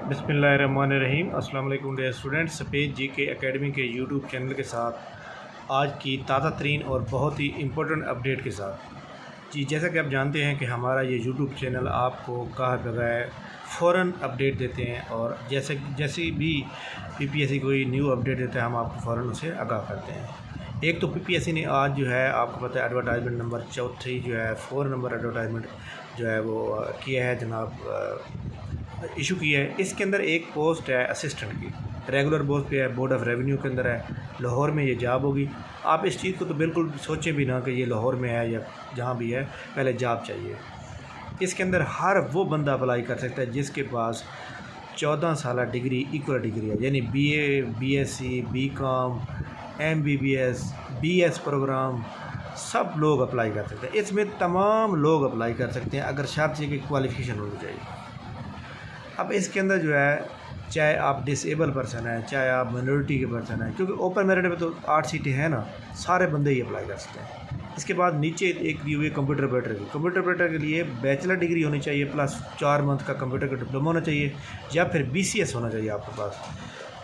बिस्मिल्लाहिर्रहमानिर्रहीम। अस्सलाम वालेकुम डियर स्टूडेंट्स। सफ़ेद जीके एकेडमी के यूट्यूब चैनल के साथ आज की ताज़ा तरीन और बहुत ही इम्पोर्टेंट अपडेट के साथ जी, जैसा कि आप जानते हैं कि हमारा ये यूट्यूब चैनल आपको कहा बगैर फ़ौरन अपडेट देते हैं और जैसे भी पीपीएससी कोई न्यू अपडेट देता है हम आपको फ़ौरन उसे आगाह करते हैं। एक तो पीपीएससी ने आज जो है आपको पता है एडवर्टाइजमेंट नंबर 4 जो है 4 नंबर एडवर्टाइजमेंट जो है वो किया है जनाब, इशू किया है। इसके अंदर एक पोस्ट है असिस्टेंट की, रेगुलर पोस्ट पे है, बोर्ड ऑफ रेवेन्यू के अंदर है, लाहौर में ये जॉब होगी। आप इस चीज़ को तो बिल्कुल सोचें भी ना कि ये लाहौर में है या जहाँ भी है, पहले जॉब चाहिए। इसके अंदर हर वो बंदा अप्लाई कर सकता है जिसके पास 14 साल डिग्री इक्वल डिग्री है, यानी BA, BSc, BCom, MBBS, BS program सब लोग अप्लाई कर सकते हैं। इसमें तमाम लोग अप्लाई कर सकते हैं अगर शर्त की क्वालिफिकेशन होनी चाहिए। अब इसके अंदर जो है चाहे आप डिसेबल पर्सन है, चाहे आप माइनॉरिटी के पर्सन है, क्योंकि ओपन मेरिट में तो 8 सीटें हैं ना, सारे बंदे ही अप्लाई कर सकते हैं। इसके बाद नीचे एक दी हुई है कंप्यूटर ऑपरेटर की। कंप्यूटर ऑपरेटर के लिए बैचलर डिग्री होनी चाहिए प्लस 4 मंथ का कंप्यूटर का डिप्लोमा होना चाहिए या फिर बीसीएस होना चाहिए आपके पास।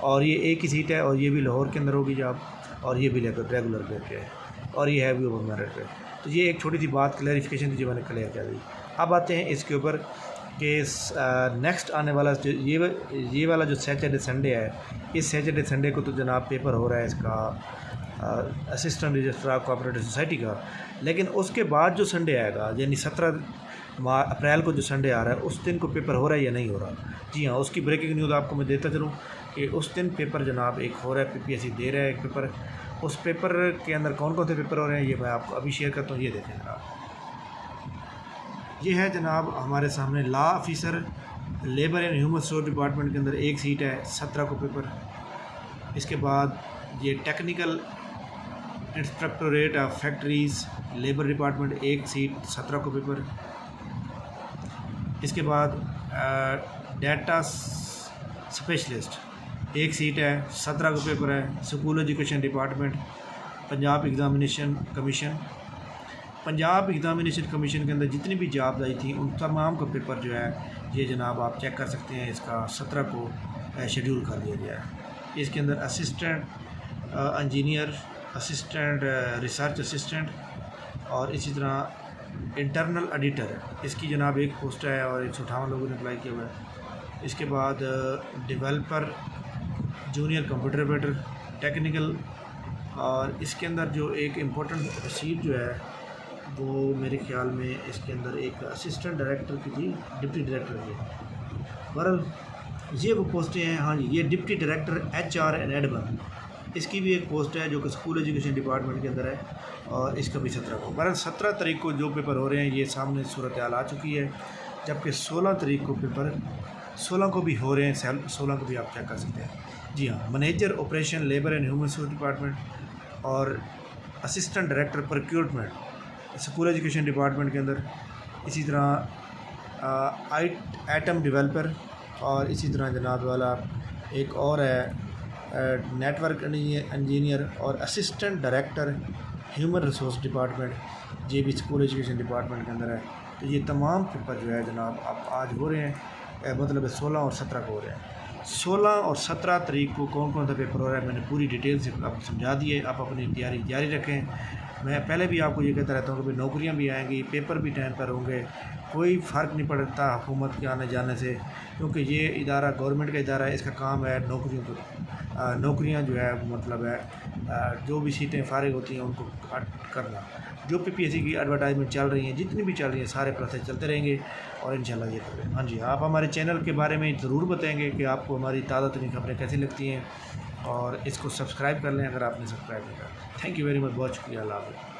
और ये एक ही सीट है और ये भी लाहौर के अंदर होगी जॉब, और ये भी रेगुलर पे है और ये है भी ओपन मेरिट पे। तो ये एक छोटी सी बात क्लैरिफिकेशन थी जो मैंने क्लियर कर दी। अब आते हैं इसके ऊपर कि नेक्स्ट आने वाला ये वाला जो सैटरडे संडे है, इस सैटरडे संडे को तो जनाब पेपर हो रहा है इसका असिस्टेंट रजिस्ट्रार कोऑपरेटिव सोसाइटी का। लेकिन उसके बाद जो संडे आएगा यानी 17 अप्रैल को जो संडे आ रहा है उस दिन को पेपर हो रहा है या नहीं हो रहा। जी हाँ, उसकी ब्रेकिंग न्यूज़ आपको मैं देता चलूँ कि उस दिन पेपर जनाब एक हो रहा है, पीपीएससी दे रहा है एक पेपर। उस पेपर के अंदर कौन कौन से पेपर हो रहे हैं ये मैं आपको अभी शेयर करता हूँ, ये देखें जनाब। ये है जनाब हमारे सामने law officer labour and human resource department के अंदर एक सीट है 17 को पेपर। इसके बाद ये technical inspectorate of factories labour department एक सीट 17 को पेपर। इसके बाद डाटा स्पेशलिस्ट एक सीट है 17 को पेपर है। School education department Punjab examination commission, Punjab examination commission के अंदर जितनी भी जॉब्स आई थी उन तमाम का पेपर जो है ये जनाब आप चेक कर सकते हैं। इसका 17 को शेड्यूल कर दिया गया है। इसके अंदर assistant engineer, assistant research assistant और इसी तरह इंटरनल एडिटर, इसकी जनाब एक पोस्ट है और 158 लोगों ने अप्लाई किया हुआ है। इसके बाद developer, junior computer operator, technical, और इसके अंदर जो एक इम्पोर्टेंट सीट जो है वो मेरे ख्याल में इसके अंदर एक असिस्टेंट डायरेक्टर की थी, डिप्टी डायरेक्टर की। बहरहाल ये वो पोस्टें हैं। हाँ जी, ये deputy director HR and admin, इसकी भी एक पोस्ट है जो कि स्कूल एजुकेशन डिपार्टमेंट के अंदर है और इसका भी 17 को। बहरहाल 17 तारीख को जो पेपर हो रहे हैं ये सामने सूरत हाल आ चुकी है, जबकि 16 तारीख को पेपर 16 को भी हो रहे हैं। 16 को भी आप चेक कर सकते हैं। जी हाँ, manager operation labour and human resource department और assistant director procurement school education department के अंदर। इसी तरह आइटम डेवलपर और इसी तरह जनाब वाला एक और है नेटवर्क इंजीनियर और assistant director human resource department, ये भी स्कूल एजुकेशन डिपार्टमेंट के अंदर है। तो ये तमाम पेपर जो है जनाब आप आज हो रहे हैं, मतलब 16 और 17 को हो रहे हैं। 16 और 17 तारीख को कौन कौन सा पेपर हो रहा है मैंने पूरी डिटेल से आपको समझा दी है। आप अपनी तैयारी जारी रखें। मैं पहले भी आपको ये कहता रहता हूँ कि भाई नौकरियाँ भी आएंगी, पेपर भी टाइम पर होंगे, कोई फ़र्क नहीं पड़ता हुकूमत के आने जाने से, क्योंकि ये इदारा गवर्नमेंट का इदारा है, इसका काम है नौकरियों को नौकरियाँ जो है मतलब है जो भी सीटें फारिग होती हैं उनको करना। जो पीपीएससी की एडवर्टाइजमेंट चल रही हैं, जितनी भी चल रही हैं, सारे प्रोसेस चलते रहेंगे और इंशाल्लाह ये करें। हाँ जी, आप हमारे चैनल के बारे में ज़रूर बताएंगे कि आपको हमारी ताज़ा तरीन खबरें कैसी लगती हैं और इसको सब्सक्राइब कर लें अगर आपने सब्सक्राइब नहीं करा। थैंक यू वेरी मच, बहुत शुक्रिया। अल्लाह हाफ़िज़।